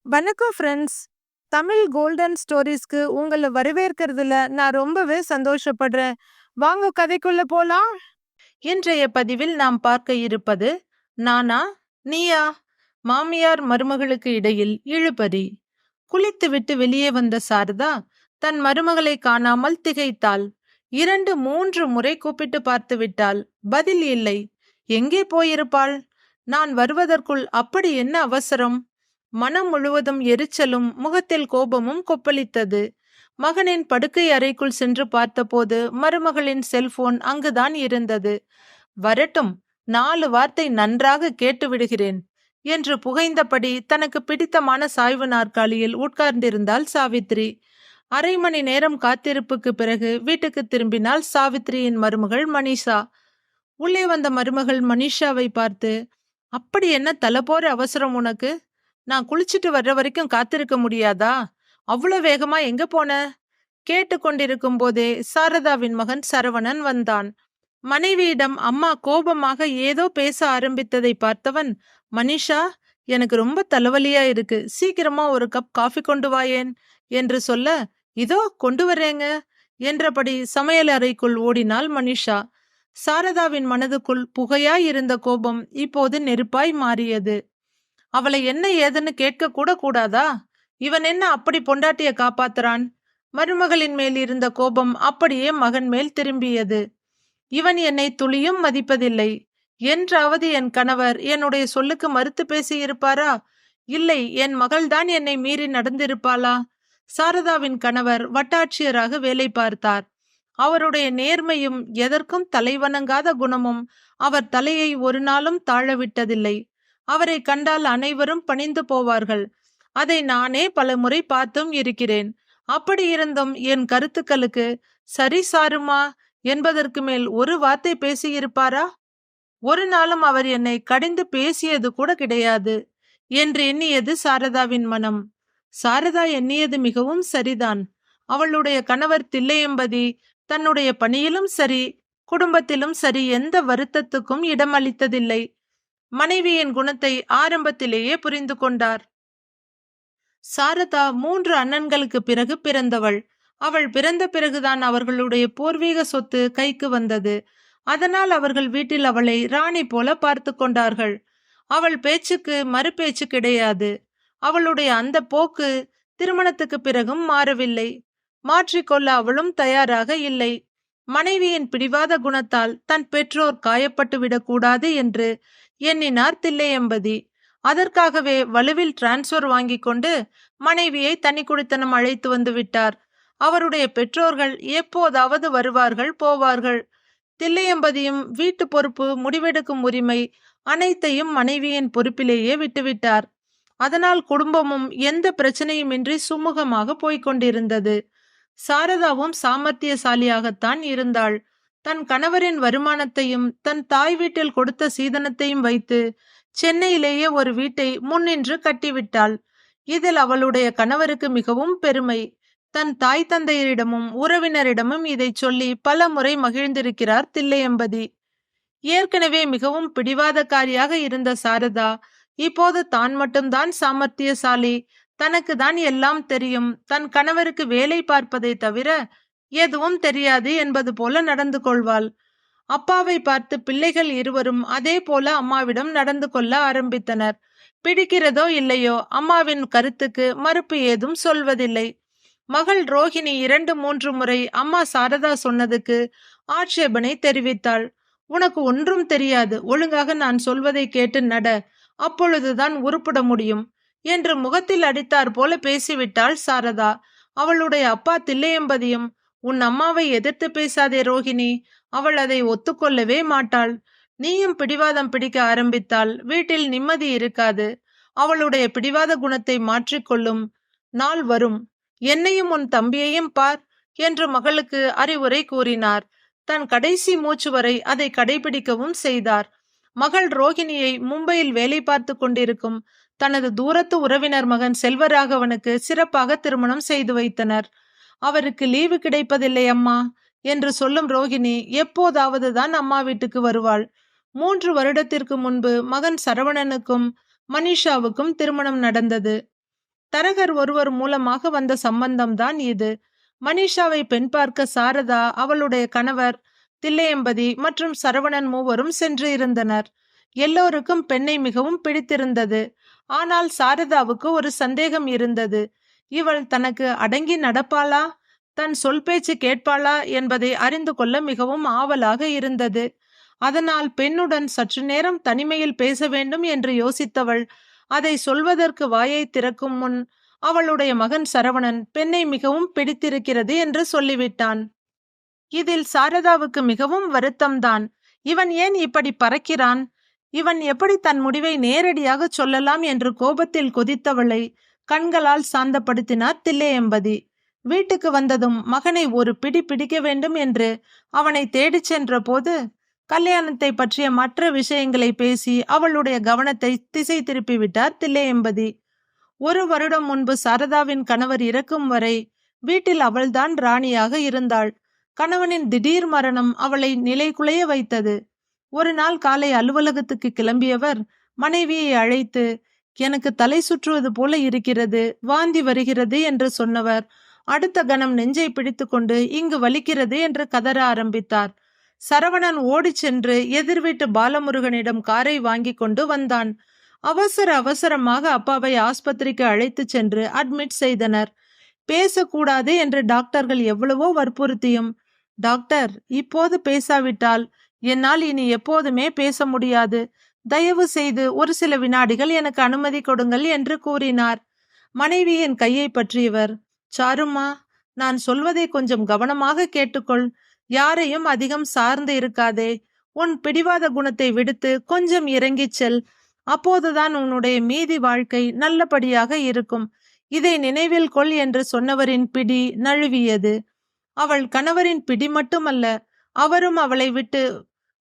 வணக்கம் friends. Tamil golden ஸ்டோரீஸ்க்கு உங்கள வரவேற்கிறதுல நான் ரொம்பவே சந்தோஷப்படுறேன். வாங்க கதைக்குள்ள போலாம். இன்றைய பதிவில் நாம் பார்க்க இருப்பது நானா நீயா, மாமியார் மருமகளுக்கு இடையில் இழுபறி. குளித்துவிட்டு வெளியே வந்த சாரதா தன் மருமகளை காணாமல் திகைத்தாள். 2-3 முறை கூப்பிட்டு பார்த்து விட்டாள். பதில் இல்லை. எங்கே போயிருப்பாள்? நான் வருவதற்குள் அப்படி என்ன அவசரம்? மனம் முழுவதும் எரிச்சலும் முகத்தில் கோபமும் கொப்பளித்தது. மகனின் படுக்கை அறைக்குள் சென்று பார்த்தபோது மருமகளின் செல்போன் அங்குதான் இருந்தது. வரட்டும், 4 வார்த்தை நன்றாக கேட்டு விடுகிறேன் என்று புகைந்தபடி தனக்கு பிடித்தமான சாய்வு நாற்காலியில் உட்கார்ந்திருந்தாள் சாவித்ரி. 1/2 மணி நேரம் காத்திருப்புக்கு பிறகு வீட்டுக்கு திரும்பினாள் சாவித்ரியின் மருமகள் மனிஷா. உள்ளே வந்த மருமகள் மனிஷாவை பார்த்து, அப்படி என்ன தலை போற அவசரம் உனக்கு? நான் குளிச்சுட்டு வர்ற வரைக்கும் காத்திருக்க முடியாதா? அவ்வளோ வேகமா எங்க போன? கேட்டுக்கொண்டிருக்கும் போதே சாரதாவின் மகன் சரவணன் வந்தான். மனைவியிடம் அம்மா கோபமாக ஏதோ பேச ஆரம்பித்ததை பார்த்தவன், மனிஷா, எனக்கு ரொம்ப தலைவலியா இருக்கு, சீக்கிரமா ஒரு கப் காஃபி கொண்டு வாயேன் என்று சொல்ல, இதோ கொண்டு வரேங்க என்றபடி சமையல் அறைக்குள் ஓடினாள் மனிஷா. சாரதாவின் மனதுக்குள் புகையாய் இருந்த கோபம் இப்போது நெருப்பாய் மாறியது. அவளை என்ன ஏதுன்னு கேட்க கூட கூடாதா? இவன் என்ன அப்படி பொண்டாட்டிய காப்பாத்துறான்? மருமகளின் மேல் இருந்த கோபம் அப்படியே மகன் மேல் திரும்பியது. இவன் என்னை துளியும் மதிப்பதில்லை. என்றாவது என் கணவர் என்னுடைய சொல்லுக்கு மறுத்து பேசியிருப்பாரா? இல்லை, என் மகள்தான் என்னை மீறி நடந்திருப்பாளா? சாரதாவின் கணவர் வட்டாட்சியராக வேலை பார்த்தார். அவருடைய நேர்மையும் எதற்கும் தலைவணங்காத குணமும் அவர் தலையை ஒரு நாளும் தாழவிட்டதில்லை. அவரை கண்டால் அனைவரும் பணிந்து போவார்கள். அதை நானே பல முறை பார்த்தும் இருக்கிறேன். அப்படி இருந்தும் என் கருத்துக்களுக்கு சரி சாருமா என்பதற்கு மேல் ஒரு வார்த்தை பேசியிருப்பாரா? ஒரு நாளும் அவர் என்னை கடிந்து பேசியது கூட கிடையாது என்று எண்ணியது சாரதாவின் மனம். சாரதா எண்ணியது மிகவும் சரிதான். அவளுடைய கணவர் தில்லையம்பதி தன்னுடைய பணியிலும் சரி, குடும்பத்திலும் சரி எந்த வருத்தத்துக்கும் இடமளித்ததில்லை. மனைவியின் குணத்தை ஆரம்பத்திலேயே புரிந்து கொண்டார். சாரதா 3 அண்ணன்களுக்கு பிறகு பிறந்தவள். அவள் பிறந்த பிறகுதான் அவர்களுடைய பூர்வீக சொத்து கைக்கு வந்தது. அதனால் அவர்கள் வீட்டில் அவளை ராணி போல பார்த்து கொண்டார்கள். அவள் பேச்சுக்கு மறுபேச்சு கிடையாது. அவளுடைய அந்த போக்கு திருமணத்துக்கு பிறகும் மாறவில்லை. மாற்றிக்கொள்ள அவளும் தயாராக இல்லை. மனைவியின் பிடிவாத குணத்தால் தன் பெற்றோர் காயப்பட்டு விடக்கூடாது என்று எண்ணினார் தில்லையம்பதி. அதற்காகவே வலுவில் டிரான்ஸ்பர் வாங்கி கொண்டு மனைவியை தனி குடித்தனம் அழைத்து வந்து விட்டார். அவருடைய பெற்றோர்கள் எப்போதாவது வருவார்கள், போவார்கள். தில்லையம்பதியும் வீட்டு பொறுப்பு, முடிவெடுக்கும் உரிமை அனைத்தையும் மனைவியின் பொறுப்பிலேயே விட்டுவிட்டார். அதனால் குடும்பமும் எந்த பிரச்சனையுமின்றி சுமூகமாக போய்கொண்டிருந்தது. சாரதாவும் சாமர்த்தியசாலியாகத்தான் இருந்தாள். தன் கணவரின் வருமானத்தையும் தன் தாய் வீட்டில் கொடுத்த சீதனத்தையும் வைத்து சென்னையிலேயே ஒரு வீட்டை முன்னின்று கட்டிவிட்டாள். இதில் அவளுடைய கணவருக்கு மிகவும் பெருமை. தன் தாய் தந்தையரிடமும் உறவினரிடமும் இதை சொல்லி பல முறை மகிழ்ந்திருக்கிறார் தில்லையம்பதி. ஏற்கனவே மிகவும் பிடிவாதக்காரியாக இருந்த சாரதா இப்போது தான் மட்டும்தான் சாமர்த்தியசாலி, தனக்கு தான் எல்லாம் தெரியும், தன் கணவருக்கு வேலை பார்ப்பதை தவிர எதுவும் தெரியாது என்பது போல நடந்து கொள்வாள். அப்பாவை பார்த்து பிள்ளைகள் இருவரும் அதே போல அம்மாவிடம் நடந்து கொள்ள ஆரம்பித்தனர். பிடிக்கிறதோ இல்லையோ அம்மாவின் கருத்துக்கு மறுப்பு ஏதும் சொல்வதில்லை. மகள் ரோஹிணி 2-3 முறை அம்மா சாரதா சொன்னதுக்கு ஆட்சேபனை தெரிவித்தாள். உனக்கு ஒன்றும் தெரியாது, ஒழுங்காக நான் சொல்வதை கேட்டு நட, அப்பொழுதுதான் உருப்பட முடியும் என்று முகத்தில் அடித்தார் போல பேசிவிட்டாள் சாரதா. அவளுடைய அப்பா தில்லையம்பதியும், உன் அம்மாவை எதிர்த்து பேசாதே ரோஹிணி, அவள் அதை ஒத்துக்கொள்ளவே மாட்டாள். நீயும் பிடிவாதம் பிடிக்க ஆரம்பித்தால் வீட்டில் நிம்மதி இருக்காது. அவளுடைய பிடிவாத குணத்தை மாற்றிக்கொள்ளும் நாள் வரும். என்னையும் உன் தம்பியையும் பார் என்று மகளுக்கு அறிவுரை கூறினார். தன் கடைசி மூச்சு வரை அதை கடைபிடிக்கவும் செய்தார். மகள் ரோஹிணியை மும்பையில் வேலை பார்த்து கொண்டிருக்கும் தனது தூரத்து உறவினர் மகன் செல்வராகவனுக்கு சிறப்பாக திருமணம் செய்து வைத்தனர். அவருக்கு லீவு கிடைப்பதில்லை அம்மா என்று சொல்லும் ரோஹிணி எப்போதாவது தான் அம்மா வீட்டுக்கு வருவாள். 3 வருடத்திற்கு முன்பு மகன் சரவணனுக்கும் மனிஷாவுக்கும் திருமணம் நடந்தது. தரகர் ஒருவர் மூலமாக வந்த சம்பந்தம்தான் இது. மனிஷாவை பெண் பார்க்க சாரதா, அவளுடைய கணவர் தில்லையம்பதி மற்றும் சரவணன் மூவரும் சென்று இருந்தனர். எல்லோருக்கும் பெண்ணை மிகவும் பிடித்திருந்தது. ஆனால் சாரதாவுக்கு ஒரு சந்தேகம் இருந்தது. இவள் தனக்கு அடங்கி நடப்பாளா, தன் சொல் பேச்சு கேட்பாளா என்பதை அறிந்து கொள்ள மிகவும் ஆவலாக இருந்தது. அதனால் பெண்ணுடன் சற்று நேரம் தனிமையில் பேச வேண்டும் என்று யோசித்தவள் அதை சொல்வதற்கு வாயை திறக்கும் முன் அவளுடைய மகன் சரவணன் பெண்ணை மிகவும் பிடித்திருக்கிறது என்று சொல்லிவிட்டான். இதில் சாரதாவுக்கு மிகவும் வருத்தம்தான். இவன் ஏன் இப்படி பறக்கிறான்? இவன் எப்படி தன் முடிவை நேரடியாக சொல்லலாம் என்று கோபத்தில் கொதித்தவளை கண்களால் சாந்தப்படுத்தினார் தில்லையம்பதி. வீட்டுக்கு வந்ததும் மகனை ஒரு பிடி பிடிக்க வேண்டும் என்று அவனை தேடிச் சென்ற போது கல்யாணத்தை பற்றிய மற்ற விஷயங்களை பேசி அவளுடைய கவனத்தை திசை திருப்பிவிட்டார் தில்லையம்பதி. 1 வருடம் முன்பு சாரதாவின் கணவர் இறக்கும் வரை வீட்டில் அவள்தான் ராணியாக இருந்தாள். கணவனின் திடீர் மரணம் அவளை நிலைகுலைய வைத்தது. ஒரு நாள் காலை அலுவலகத்துக்கு கிளம்பியவர் மனைவியை அழைத்து, எனக்கு தலை சுற்றுவது போல இருக்கிறது, வாந்தி வருகிறது என்று சொன்னவர் அடுத்த கணம் நெஞ்சை பிடித்துக்கொண்டு இங்கு வலிக்கிறது என்று கதற ஆரம்பித்தார். சரவணன் ஓடிச் சென்று எதிர் வீட்டு பாலமுருகனிடம் காரை வாங்கி கொண்டு வந்தான். அவசரமாக அப்பாவை ஆஸ்பத்திரிக்கு அழைத்து சென்று அட்மிட் செய்தனர். பேசக்கூடாது என்று டாக்டர்கள் எவ்வளவோ வற்புறுத்தியும், டாக்டர், இப்போது பேசாவிட்டால் என்னால் இனி எப்போதுமே பேச முடியாது, தயவு செய்து ஒரு சில வினாடிகள் எனக்கு அனுமதி கொடுங்கள் என்று கூறினார். மனைவியின் கையை பற்றியவர், சாரும்மா, நான் சொல்வதை கொஞ்சம் கவனமாக கேட்டுக்கொள், யாரையும் அதிகம் சார்ந்து இருக்காதே, உன் பிடிவாத குணத்தை விடுத்து கொஞ்சம் இறங்கிச் செல், அப்போதுதான் உன்னுடைய மீதி வாழ்க்கை நல்லபடியாக இருக்கும், இதை நினைவில் கொள் என்று சொன்னவரின் பிடி நழுவியது. அவள் கணவரின் பிடி மட்டுமல்ல, அவரும் அவளை விட்டு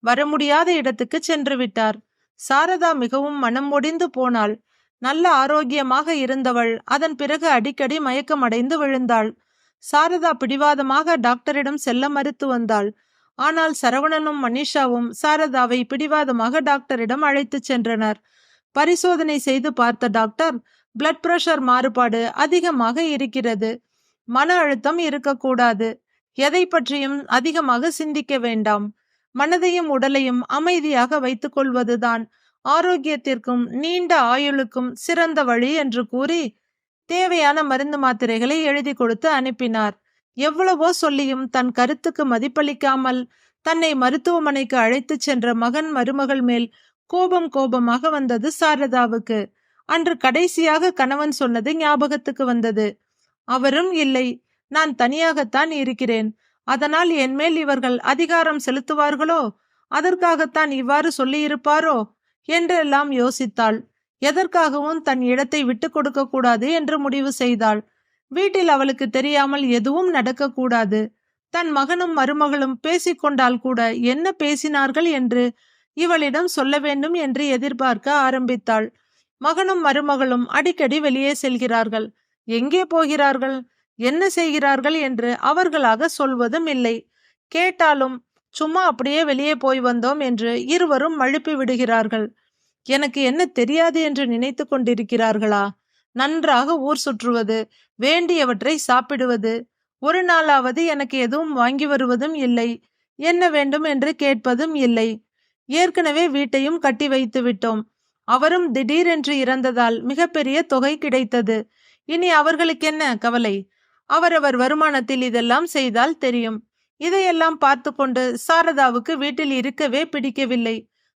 வர முடியாத இடத்துக்கு சென்று விட்டார். சாரதா மிகவும் மனம் ஒடிந்து போனாள். நல்ல ஆரோக்கியமாக இருந்தவள் அதன் பிறகு அடிக்கடி மயக்கமடைந்து விழுந்தாள். சாரதா பிடிவாதமாக டாக்டரிடம் செல்ல மறுத்து வந்தாள். ஆனால் சரவணனும் மனிஷாவும் சாரதாவை பிடிவாதமாக டாக்டரிடம் அழைத்து சென்றனர். பரிசோதனை செய்து பார்த்த டாக்டர், பிளட் பிரஷர் மாறுபாடு அதிகமாக இருக்கிறது, மன அழுத்தம் இருக்கக்கூடாது, எதை பற்றியும் அதிகமாக சிந்திக்க வேண்டாம், மனதையும் உடலையும் அமைதியாக வைத்துக் கொள்வதுதான் ஆரோக்கியத்திற்கும் நீண்ட ஆயுளுக்கும் சிறந்த வழி என்று கூறி தேவையான மருந்து மாத்திரைகளை எழுதி கொடுத்து அனுப்பினார். எவ்வளவோ சொல்லியும் தன் கருத்துக்கு மதிப்பளிக்காமல் தன்னை மருத்துவமனைக்கு அழைத்து சென்ற மகன் மருமகள் மேல் கோபமாக வந்தது சாரதாவுக்கு. அன்று கடைசியாக கணவன் சொன்னது ஞாபகத்துக்கு வந்தது. அவரும் இல்லை, நான் தனியாகத்தான் இருக்கிறேன், அதனால் என்மேல் இவர்கள் அதிகாரம் செலுத்துவார்களோ, அதற்காகத்தான் இவ்வாறு சொல்லியிருப்பாரோ என்றெல்லாம் யோசித்தாள். எதற்காகவும் தன் இடத்தை விட்டு கொடுக்க கூடாது என்று முடிவு செய்தாள். வீட்டில் அவளுக்கு தெரியாமல் எதுவும் நடக்கக்கூடாது. தன் மகனும் மருமகளும் பேசிக்கொண்டால் கூட என்ன பேசினார்கள் என்று இவளிடம் சொல்ல வேண்டும் என்று எதிர்பார்க்க ஆரம்பித்தாள். மகனும் மருமகளும் அடிக்கடி வெளியே செல்கிறார்கள். எங்கே போகிறார்கள், என்ன செய்கிறார்கள் என்று அவர்களாக சொல்வதும் இல்லை. கேட்டாலும் சும்மா அப்படியே வெளியே போய் வந்தோம் என்று இருவரும் மழுப்பி விடுகிறார்கள். எனக்கு என்ன தெரியாது என்று நினைத்து கொண்டிருக்கிறார்களா? நன்றாக ஊர் சுற்றுவது, வேண்டியவற்றை சாப்பிடுவது, ஒரு நாளாவது எனக்கு எதுவும் வாங்கி வருவதும் இல்லை, என்ன வேண்டும் என்று கேட்பதும் இல்லை. ஏற்கனவே வீட்டையும் கட்டி வைத்து விட்டோம். அவரும் திடீரென்று இறந்ததால் மிகப்பெரிய தொகை கிடைத்தது. இனி அவர்களுக்கு என்ன கவலை? அவரவர் வருமானத்தில் இதெல்லாம் செய்தால் தெரியும். இதையெல்லாம் பார்த்து கொண்டு சாரதாவுக்கு வீட்டில் இருக்கவே பிடிக்கவில்லை.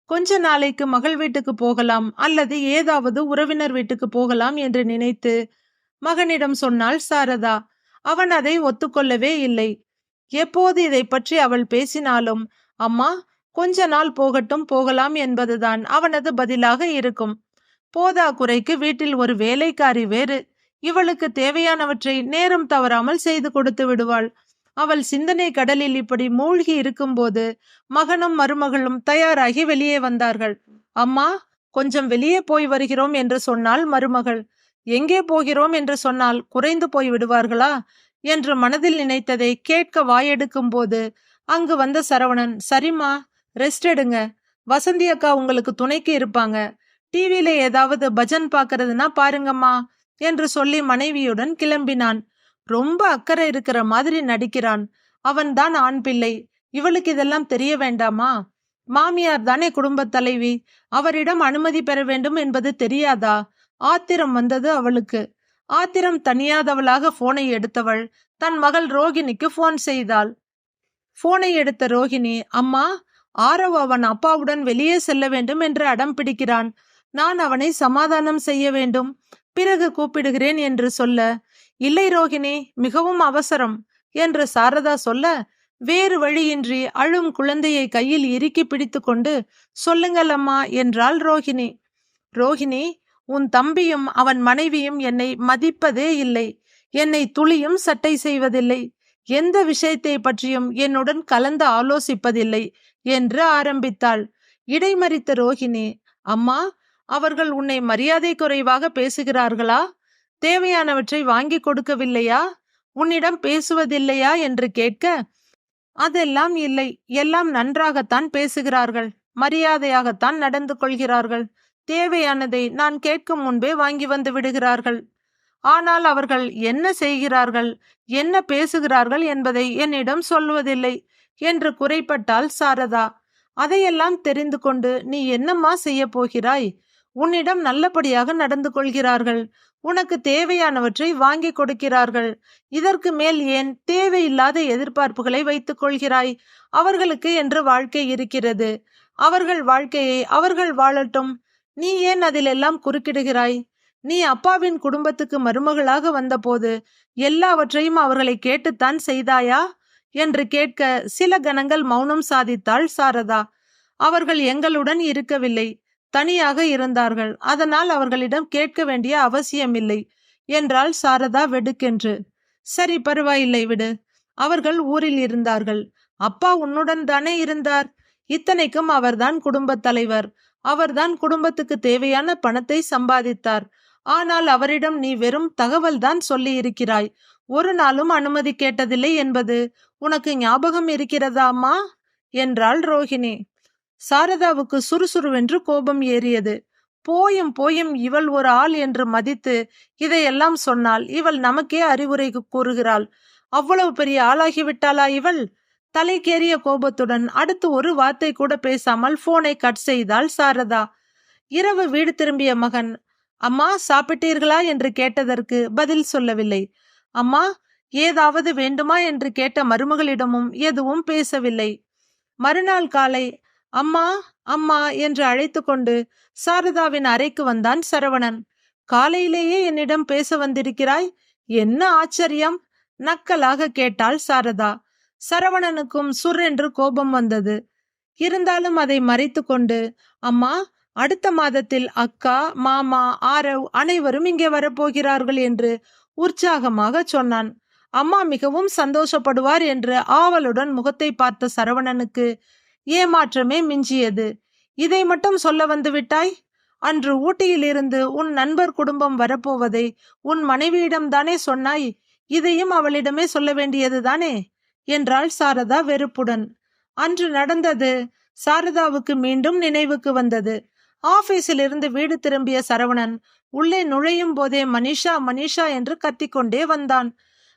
கொஞ்ச நாளைக்கு மகள் வீட்டுக்கு போகலாம் அல்லது ஏதாவது உறவினர் வீட்டுக்கு போகலாம் என்று நினைத்து மகனிடம் சொன்னாள் சாரதா. அவன் அதை ஒத்துக்கொள்ளவே இல்லை. எப்போது இதை பற்றி அவள் பேசினாலும், அம்மா, கொஞ்ச நாள் போகட்டும், போகலாம் என்பதுதான் அவனது பதிலாக இருக்கும். போதா குறைக்கு வீட்டில் ஒரு வேலைக்காரி வேறு. இவளுக்கு தேவையானவற்றை நேரம் தவறாமல் செய்து கொடுத்து விடுவாள். அவள் சிந்தனை கடலில் இப்படி மூழ்கி இருக்கும்போது மகனும் மருமகளும் தயாராகி வெளியே வந்தார்கள். அம்மா, கொஞ்சம் வெளியே போய் வருகிறோம் என்று சொன்னால் மருமகள். எங்கே போகிறோம் என்று சொன்னால் குறைந்து போய் விடுவார்களா என்று மனதில் நினைத்ததை கேட்க வாயெடுக்கும் போது அங்கு வந்த சரவணன், சரிம்மா, ரெஸ்ட் எடுங்க, வசந்தி அக்கா உங்களுக்கு துணைக்கு இருப்பாங்க, டிவியில ஏதாவது பஜன் பாக்குறதுன்னா பாருங்கம்மா என்று சொல்லி மனைவியுடன் கிளம்பினான். ரொம்ப அக்கறை இருக்கிற மாதிரி நடிக்கிறான். அவன்தான் ஆண் பிள்ளை. இவளுக்கு இதெல்லாம் தெரிய வேண்டாமா? மாமியார் தானே குடும்பத் தலைவி. அவரிடம் அனுமதி பெற வேண்டும் என்பது தெரியாதா? ஆத்திரம் வந்தது அவளுக்கு. ஆத்திரம் தனியாதவளாக போனை எடுத்தவள் தன் மகள் ரோகிணிக்கு போன் செய்தாள். போனை எடுத்த ரோகிணி, அம்மா, ஆரவ் அவன் அப்பாவுடன் வெளியே செல்ல வேண்டும் என்று அடம் பிடிக்கிறான். நான் அவனை சமாதானம் செய்ய வேண்டும். பிறகு கூப்பிடுகிறேன் என்று சொல்ல, இல்லை ரோகிணி, மிகவும் அவசரம் என்று சாரதா சொல்ல, வேறு வழியின்றி அழும் குழந்தையை கையில் இறுக்கி பிடித்து கொண்டு, சொல்லுங்கள் அம்மா என்றாள் ரோகிணி. ரோகிணி, உன் தம்பியும் அவன் மனைவியும் என்னை மதிப்பதே இல்லை. என்னை துளியும் சட்டை செய்வதில்லை. எந்த விஷயத்தை பற்றியும் என்னுடன் கலந்து ஆலோசிப்பதில்லை என்று ஆரம்பித்தாள். இடைமறித்த ரோகிணி, அம்மா, அவர்கள் உன்னை மரியாதை குறைவாக பேசுகிறார்களா? தேவையானவற்றை வாங்கி கொடுக்கவில்லையா? உன்னிடம் பேசுவதில்லையா என்று கேட்க, அதெல்லாம் இல்லை, எல்லாம் நன்றாகத்தான் பேசுகிறார்கள், மரியாதையாகத்தான் நடந்து கொள்கிறார்கள். தேவையானதை நான் கேட்கும் முன்பே வாங்கி வந்து விடுகிறார்கள். ஆனால் அவர்கள் என்ன செய்கிறார்கள், என்ன பேசுகிறார்கள் என்பதை என்னிடம் சொல்வதில்லை என்று குறைப்பட்டாள் சாரதா. அதையெல்லாம் தெரிந்து கொண்டு நீ என்னம்மா செய்ய போகிறாய்? உன்னிடம் நல்லபடியாக நடந்து கொள்கிறார்கள். உனக்கு தேவையானவற்றை வாங்கி கொடுக்கிறார்கள். இதற்கு மேல் ஏன் தேவையில்லாத எதிர்பார்ப்புகளை வைத்துக் கொள்கிறாய்? அவர்களுக்கு என்று வாழ்க்கை இருக்கிறது. அவர்கள் வாழ்க்கையை அவர்கள் வாழட்டும். நீ ஏன் அதிலெல்லாம் குறுக்கிடுகிறாய்? நீ அப்பாவின் குடும்பத்துக்கு மருமகளாக வந்தபோது எல்லாவற்றையும் அவர்களை கேட்டுத்தான் செய்தாயா என்று கேட்க சில கணங்கள் மௌனம் சாதித்தாள் சாரதா. அவர்கள் எங்களுடன் இருக்கவில்லை, தனியாக இருந்தார்கள். அதனால் அவர்களிடம் கேட்க வேண்டிய அவசியமில்லை என்றாள் சாரதா வெடுக்கென்று. சரி, பரவாயில்லை, விடு. அவர்கள் ஊரில் இருந்தார்கள். அப்பா உன்னுடன் தானே இருந்தார். இத்தனைக்கும் அவர்தான் குடும்பத் தலைவர். அவர்தான் குடும்பத்துக்கு தேவையான பணத்தை சம்பாதித்தார். ஆனால் அவரிடம் நீ வெறும் தகவல் தான் சொல்லி இருக்கிறாய். ஒரு நாளும் அனுமதி கேட்டதில்லை என்பது உனக்கு ஞாபகம் இருக்கிறதா அம்மா என்றாள் ரோகிணி. சாரதாவுக்கு சுறுசுறுவென்று கோபம் ஏறியது. போயும் போயும் இவள் ஒரு ஆள் என்று மதித்து இதையெல்லாம் சொன்னால் இவள் நமக்கே அறிவுரை கூறுகிறாள். அவ்வளவு பெரிய ஆளாகிவிட்டாளா இவள்? தலைக்கேறிய கோபத்துடன் அடுத்து ஒரு வார்த்தை கூட பேசாமல் போனை கட் செய்தாள் சாரதா. இரவு வீடு திரும்பிய மகன், அம்மா, சாப்பிட்டீர்களா என்று கேட்டதற்கு பதில் சொல்லவில்லை. அம்மா, ஏதாவது வேண்டுமா என்று கேட்ட மருமகளிடமும் எதுவும் பேசவில்லை. மறுநாள் காலை அம்மா அம்மா என்று அழைத்து கொண்டு சாரதாவின் அறைக்கு வந்தான் சரவணன். காலையிலேயே என்னிடம் பேச வந்திருக்கிறாய்? என்ன ஆச்சரியம்? நக்கலாக கேட்டாள் சாரதா. சரவணனுக்கும் சுரென்று கோபம் வந்தது. இருந்தாலும் அதை மறைத்து கொண்டு, அம்மா, அடுத்த மாதத்தில் அக்கா, மாமா, ஆரவ் அனைவரும் இங்கே வரப்போகிறார்கள் என்று உற்சாகமாக சொன்னான். அம்மா மிகவும் சந்தோஷப்படுவார் என்று ஆவலுடன் முகத்தை பார்த்த சரவணனுக்கு ஏமாற்றமே மிஞ்சியது. இதை மட்டும் சொல்ல வந்து விட்டாய்? அன்று ஊட்டியிலிருந்து உன் நண்பர் குடும்பம் வரப்போவதை உன் மனைவியிடம்தானே சொன்னாய். இதையும் அவளிடமே சொல்ல வேண்டியது தானே என்றாள் சாரதா வெறுப்புடன். அன்று நடந்தது சாரதாவுக்கு மீண்டும் நினைவுக்கு வந்தது. ஆபீஸில் இருந்து வீடு திரும்பிய சரவணன் உள்ளே நுழையும் போதே மனிஷா மனிஷா என்று கத்திக்கொண்டே வந்தான்.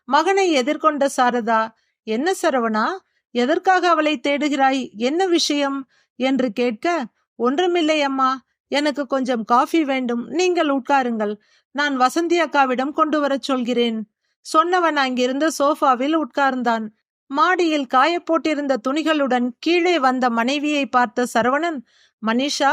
மகனை எதிர்கொண்ட சாரதா, என்ன சரவணா, எதற்காக அவளை தேடுகிறாய்? என்ன விஷயம் என்று கேட்க, ஒன்றுமில்லை அம்மா, எனக்கு கொஞ்சம் காஃபி வேண்டும், நீங்கள் உட்காருங்கள், நான் வசந்தி அக்காவிடம் கொண்டு வரச் சொல்கிறேன். சொன்னவன் அங்கிருந்த சோஃபாவில் உட்கார்ந்தான். மாடியில் காயப்போட்டிருந்த துணிகளுடன் கீழே வந்த மனைவியை பார்த்த சரவணன், மனிஷா,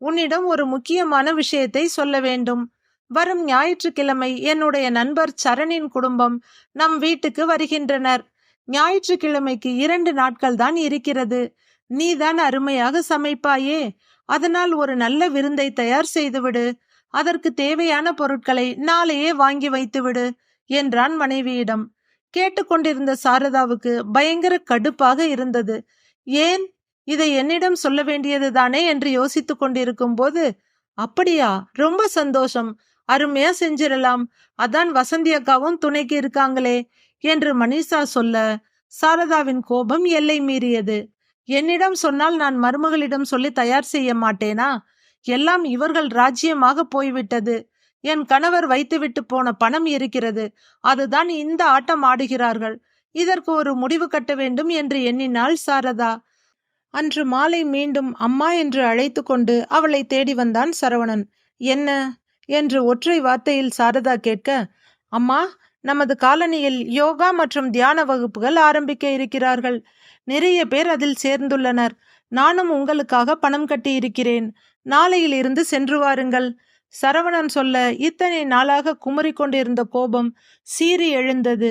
உன்னிடம் ஒரு முக்கியமான விஷயத்தை சொல்ல வேண்டும். வரும் ஞாயிற்றுக்கிழமை என்னுடைய நண்பர் சரணின் குடும்பம் நம் வீட்டுக்கு வருகின்றனர். ஞாயிற்றுக்கிழமைக்கு 2 நாட்கள் தான் இருக்கிறது. நீதான் அருமையாக சமைப்பாயே, அதனால் ஒரு நல்ல விருந்தை தயார் செய்துவிடு. அதற்கு தேவையான பொருட்களை நாளையே வாங்கி வைத்துவிடு என்றான் மனைவியிடம். கேட்டுக்கொண்டிருந்த சாரதாவுக்கு பயங்கர கடுப்பாக இருந்தது. ஏன், இதை என்னிடம் சொல்ல வேண்டியதுதானே என்று யோசித்துக் கொண்டிருக்கும் போது, அப்படியா, ரொம்ப சந்தோஷம், அருமையா செஞ்சிடலாம், அதான் வசந்தி அக்காவும் துணைக்கு இருக்காங்களே என்று மனிஷா சொல்ல சாரதாவின் கோபம் எல்லை மீறியது. என்னிடம் சொன்னால் நான் மருமகளிடம் சொல்லி தயார் செய்ய மாட்டேனா? எல்லாம் இவர்கள் ராஜ்யமாக போய்விட்டது என் கணவர் வைத்துவிட்டு போன பணம் இருக்கிறது. அதுதான் இந்த ஆட்டம் ஆடுகிறார்கள். இதற்கு ஒரு முடிவு கட்ட வேண்டும் என்று எண்ணினாள் சாரதா. அன்று மாலை மீண்டும் அம்மா என்று அழைத்து கொண்டு அவளை தேடி வந்தான் சரவணன். என்ன என்று ஒற்றை வார்த்தையில் சாரதா கேட்க, அம்மா, நமது காலனியில் யோகா மற்றும் தியான வகுப்புகள் ஆரம்பிக்க இருக்கிறார்கள். நிறைய பேர் அதில் சேர்ந்துள்ளனர். நானும் உங்களுக்காக பணம் கட்டி இருக்கிறேன். நாளையில் இருந்து சென்று வாருங்கள். சரவணன் சொல்ல இத்தனை நாளாக குமுறிக் கொண்டிருந்த கோபம் சீறி எழுந்தது.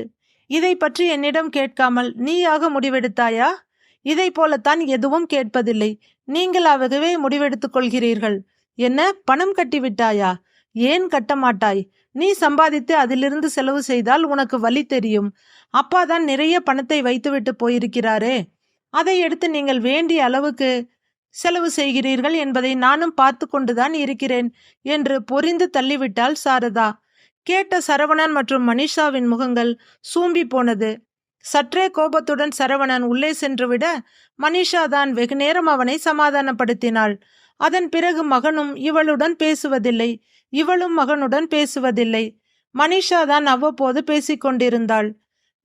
இதை பற்றி என்னிடம் கேட்காமல் நீயாக முடிவெடுத்தாயா? இதை போலத்தான் எதுவும் கேட்பதில்லை. நீங்களாகவே முடிவெடுத்துக் கொள்கிறீர்கள். என்ன, பணம் கட்டிவிட்டாயா? ஏன் கட்ட மாட்டாய்? நீ சம்பாதித்து அதிலிருந்து செலவு செய்தால் உனக்கு வலி தெரியும். அப்பாதான் நிறைய பணத்தை வைத்துவிட்டு போயிருக்கிறாரே. அதை எடுத்து நீங்கள் வேண்டிய அளவுக்கு செலவு செய்கிறீர்கள் என்பதை நானும் பார்த்து கொண்டுதான் இருக்கிறேன் என்று பொரிந்து தள்ளிவிட்டாள் சாரதா. கேட்ட சரவணன் மற்றும் மனிஷாவின் முகங்கள் சூம்பி போனது. சற்றே கோபத்துடன் சரவணன் உள்ளே சென்றுவிட மனிஷா தான் வெகுநேரம் அவனை சமாதானப்படுத்தினாள். அதன் பிறகு மகனும் இவளுடன் பேசுவதில்லை, இவளும் மகனுடன் பேசுவதில்லை. மனிஷா தான் அவ்வப்போது பேசிக்கொண்டிருந்தாள்.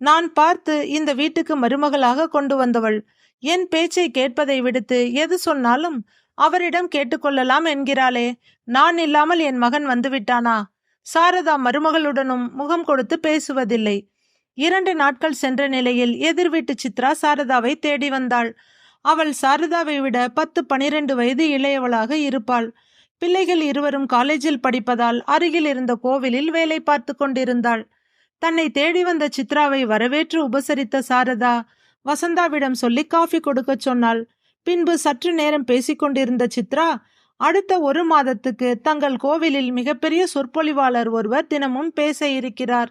நான் பார்த்து இந்த வீட்டுக்கு மருமகளாக கொண்டு வந்தவள். என் பேச்சை கேட்பதை விடுத்து எது சொன்னாலும் அவரிடம் கேட்டுக்கொள்ளலாம் என்கிறாளே. நான் இல்லாமல் என் மகன் வந்துவிட்டானா? சாரதா மருமகளுடனும் முகம் கொடுத்து பேசுவதில்லை. 2 நாட்கள் சென்ற நிலையில் எதிர் வீட்டு சித்ரா சாரதாவை தேடி வந்தாள். அவள் சாரதாவை விட 10-12 வயது இளையவளாக இருப்பாள். பிள்ளைகள் இருவரும் காலேஜில் படிப்பதால் அருகில் இருந்த கோவிலில் வேலை பார்த்து கொண்டிருந்தாள். தன்னை தேடி வந்த சித்ராவை வரவேற்று உபசரித்த சாரதா வசந்தாவிடம் சொல்லி காஃபி கொடுக்க சொன்னாள். பின்பு சற்று நேரம் பேசிக்கொண்டிருந்த சித்ரா, அடுத்த 1 மாதத்துக்கு தங்கள் கோவிலில் மிகப்பெரிய சொற்பொழிவாளர் ஒருவர் தினமும் பேச இருக்கிறார்.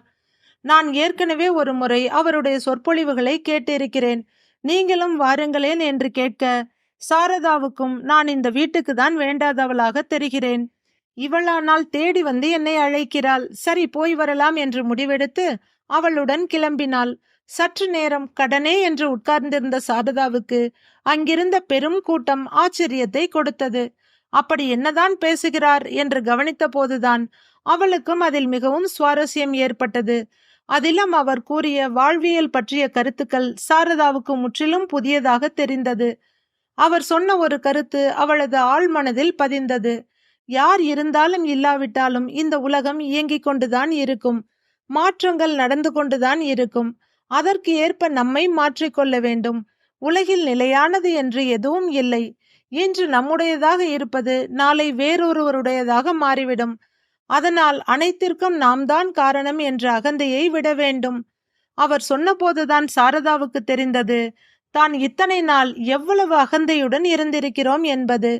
நான் ஏற்கனவே ஒரு முறை அவருடைய சொற்பொழிவுகளை கேட்டிருக்கிறேன். நீங்களும் வாருங்களேன் என்று கேட்க, சாரதாவுக்கும் நான் இந்த வீட்டுக்கு தான் வேண்டாதவளாக தெரிகிறேன். இவளானால் தேடி வந்து என்னை அழைக்கிறாள். சரி, போய் வரலாம் என்று முடிவெடுத்து அவளுடன் கிளம்பினாள். சற்று நேரம் கடனே என்று உட்கார்ந்திருந்த சாரதாவுக்கு அங்கிருந்த பெரும் கூட்டம் ஆச்சரியத்தை கொடுத்தது. அப்படி என்னதான் பேசுகிறார் என்று கவனித்த போதுதான் அவளுக்கும் அதில் மிகவும் சுவாரஸ்யம் ஏற்பட்டது. அதிலும் அவர் கூறிய வாழ்வியல் பற்றிய கருத்துக்கள் சாரதாவுக்கு முற்றிலும் புதியதாக தெரிந்தது. அவர் சொன்ன ஒரு கருத்து அவளது ஆழ்மனதில் பதிந்தது. யார் இருந்தாலும் இல்லாவிட்டாலும் இந்த உலகம் இயங்கிக் கொண்டுதான் இருக்கும். மாற்றங்கள் நடந்து கொண்டுதான் இருக்கும். அதற்கு ஏற்ப நம்மை மாற்றிக்கொள்ள வேண்டும். உலகில் நிலையானது என்று எதுவும் இல்லை. இன்று நம்முடையதாக இருப்பது நாளை வேறொருவருடையதாக மாறிவிடும். அதனால் அனைத்திற்கும் நாம் தான் காரணம் என்ற அகந்தையை விட வேண்டும். அவர் சொன்னபோதுதான் சாரதாவுக்கு தெரிந்தது, தான் இத்தனை நாள் எவ்வளவு அகந்தையுடன் இருந்திருக்கிறோம் என்பது.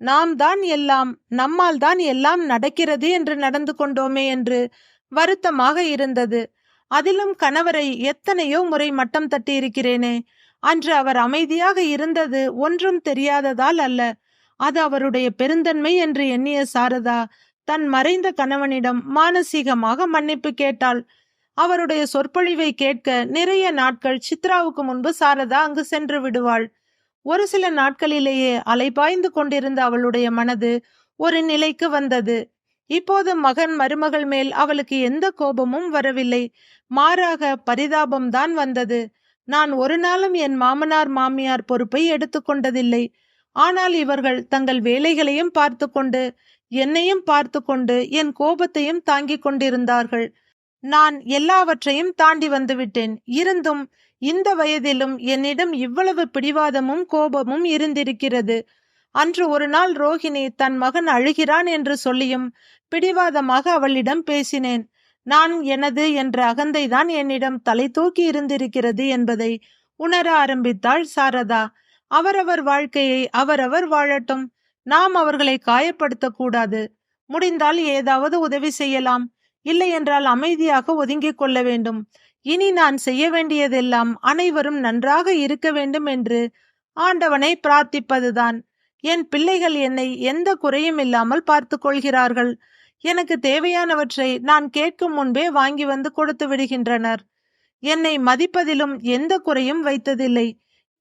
நாம் தான் எல்லாம், நம்மால் தான் எல்லாம் நடக்கிறது என்று நடந்து கொண்டோமே என்று வருத்தமாக இருந்தது. அதிலும் கணவரை எத்தனையோ முறை மட்டம் தட்டி இருக்கிறேனே. அன்று அவர் அமைதியாக இருந்தது ஒன்றும் தெரியாததால் அல்ல, அது அவருடைய பெருந்தன்மை என்று எண்ணிய சாரதா தன் மறைந்த கணவனிடம் மானசீகமாக மன்னிப்பு கேட்டாள். அவருடைய சொற்பொழிவை கேட்க நிறைய நாட்கள் சித்ராவுக்கு முன்பு சாரதா அங்கு சென்று விடுவாள். ஒரு சில நாட்களிலேயே அலைபாய்ந்து கொண்டிருந்த அவளுடைய மனது ஒரு நிலைக்கு வந்தது. இப்போது மகன் மருமகள் மேல் அவளுக்கு எந்த கோபமும் வரவில்லை. மாறாக பரிதாபம்தான் வந்தது. நான் ஒரு நாளும் என் மாமனார் மாமியார் பொறுப்பை எடுத்துக்கொண்டதில்லை. ஆனால் இவர்கள் தங்கள் வேலைகளையும் பார்த்து கொண்டு என்னையும் பார்த்து கொண்டு என் கோபத்தையும் தாங்கிக் கொண்டிருந்தார்கள். நான் எல்லாவற்றையும் தாண்டி வந்துவிட்டேன். இருந்தும் இந்த வயதிலும் என்னிடம் இவ்வளவு பிடிவாதமும் கோபமும் இருந்திருக்கிறது. அன்று ஒரு நாள் ரோஹிணி தன் மகன் அழுகிறான் என்று சொல்லியும் பிடிவாதமாக அவளிடம் பேசினேன். நான் எனது என்ற அகந்தைதான் என்னிடம் தலை தூக்கி இருந்திருக்கிறது என்பதை உணர ஆரம்பித்தாள் சாரதா. அவரவர் வாழ்க்கையை அவரவர் வாழட்டும். நாம் அவர்களை காயப்படுத்தக்கூடாது. முடிந்தால் ஏதாவது உதவி செய்யலாம். இல்லை என்றால் அமைதியாக ஒதுங்கிக் கொள்ள வேண்டும். இனி நான் செய்ய வேண்டியதெல்லாம் அனைவரும் நன்றாக இருக்க வேண்டும் என்று ஆண்டவனை பிரார்த்திப்பதுதான். என் பிள்ளைகள் என்னை எந்த குறையும் இல்லாமல் பார்த்து கொள்கிறார்கள். எனக்கு தேவையானவற்றை நான் கேட்கும் முன்பே வாங்கி வந்து கொடுத்து விடுகின்றனர். என்னை மதிப்பதிலும் எந்த குறையும் வைத்ததில்லை.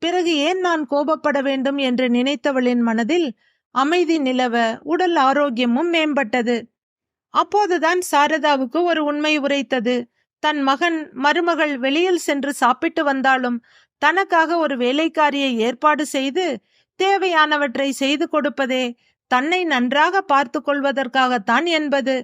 பிறகு ஏன் நான் கோபப்பட வேண்டும் என்று நினைத்தவளின் மனதில் அமைதி நிலவ உடல் ஆரோக்கியமும் மேம்பட்டது. அப்போதுதான் சாரதாவுக்கு ஒரு உண்மை உரைத்தது. தன் மகன் மருமகள் வெளியில் சென்று சாப்பிட்டு வந்தாலும் தனக்காக ஒரு வேலைக்காரியை ஏற்பாடு செய்து தேவையானவற்றை செய்து கொடுப்பதே தன்னை நன்றாக பார்த்து கொள்வதற்காகத்தான் என்பது.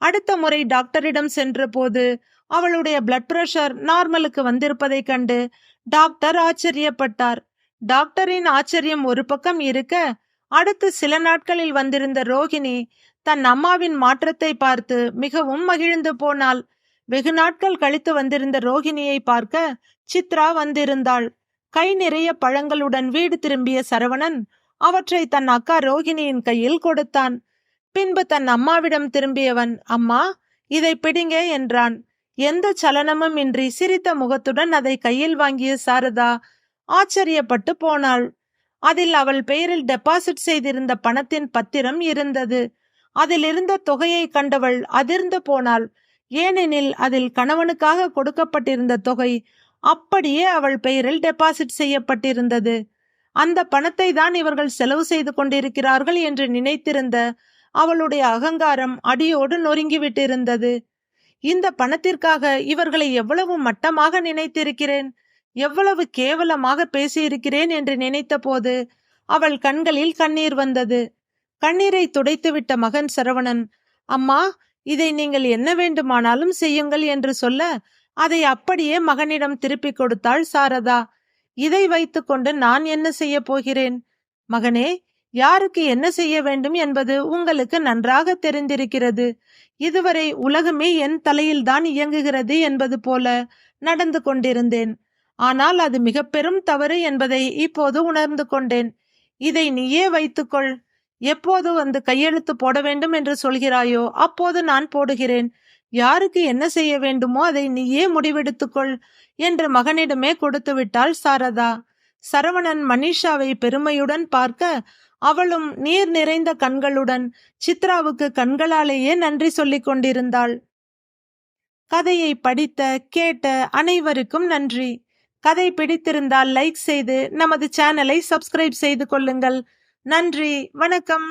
அடுத்த முறை டாக்டரிடம் சென்ற போது அவளுடைய பிளட் பிரஷர் நார்மலுக்கு வந்திருப்பதை கண்டு டாக்டர் ஆச்சரியப்பட்டார். டாக்டரின் ஆச்சரியம் ஒரு பக்கம் இருக்க, அடுத்து சில நாட்களில் வந்திருந்த ரோகிணி தன் அம்மாவின் மாற்றத்தை பார்த்து மிகவும் மகிழ்ந்து போனாள். வெகு நாட்கள் கழித்து வந்திருந்த ரோகிணியை பார்க்க சித்ரா வந்திருந்தாள். கை நிறைய பழங்களுடன் வீடு திரும்பிய சரவணன் அவற்றை தன் அக்கா ரோகிணியின் கையில் கொடுத்தான். பின்பு தன் அம்மாவிடம் திரும்பியவன், அம்மா, இதை பிடிங்க என்றான். எந்த சலனமும் இன்றி சிரித்த முகத்துடன் அதை கையில் வாங்கிய சாரதா ஆச்சரியப்பட்டு போனாள். அதில் அவள் பெயரில் டெபாசிட் செய்திருந்த பணத்தின் பத்திரம் இருந்தது. அதில் இருந்த தொகையை கண்டவள் அதிர்ந்து போனாள். ஏனெனில் அதில் கணவனுக்காக கொடுக்கப்பட்டிருந்த தொகை அப்படியே அவள் பெயரில் டெபாசிட் செய்யப்பட்டிருந்தது. அந்த பணத்தை தான் இவர்கள் செலவு செய்து கொண்டிருக்கிறார்கள் என்று நினைத்திருந்த அவளுடைய அகங்காரம் அடியோடு நொறுங்கிவிட்டிருந்தது. இந்த பணத்திற்காக இவர்களை எவ்வளவு மட்டமாக நினைத்திருக்கிறேன், எவ்வளவு கேவலமாக பேசியிருக்கிறேன் என்று நினைத்த போது அவள் கண்களில் கண்ணீர் வந்தது. கண்ணீரை துடைத்துவிட்ட மகன் சரவணன், அம்மா, இதை நீங்கள் என்ன வேண்டுமானாலும் செய்யுங்கள் என்று சொல்ல அதை அப்படியே மகனிடம் திருப்பி கொடுத்தாள் சாரதா. இதை வைத்துக்கொண்டு நான் என்ன செய்ய போகிறேன்? மகனே, யாருக்கு என்ன செய்ய வேண்டும் என்பது உங்களுக்கு நன்றாக தெரிந்திருக்கிறது. இதுவரை உலகமே என் தலையில்தான் இயங்குகிறது என்பது போல நடந்து கொண்டிருந்தேன். ஆனால் அது மிக பெரும் தவறு என்பதை இப்போது உணர்ந்து கொண்டேன். இதை நீயே வைத்துக்கொள். எப்போது வந்து கையெழுத்து போட வேண்டும் என்று சொல்கிறாயோ அப்போது நான் போடுகிறேன். யாருக்கு என்ன செய்ய வேண்டுமோ அதை நீயே முடிவெடுத்துக்கொள் என்று மகனிடமே கொடுத்து விட்டாள் சாரதா. சரவணன் மனிஷாவை பெருமையுடன் பார்க்க அவளும் நீர் நிறைந்த கண்களுடன் சித்ராவுக்கு கண்களாலேயே நன்றி சொல்லிக் கொண்டிருந்தாள். கதையை படித்த கேட்ட அனைவருக்கும் நன்றி. கதை பிடித்திருந்தால் லைக் செய்து நமது சேனலை சப்ஸ்கிரைப் செய்து கொள்ளுங்கள். நன்றி, வணக்கம்.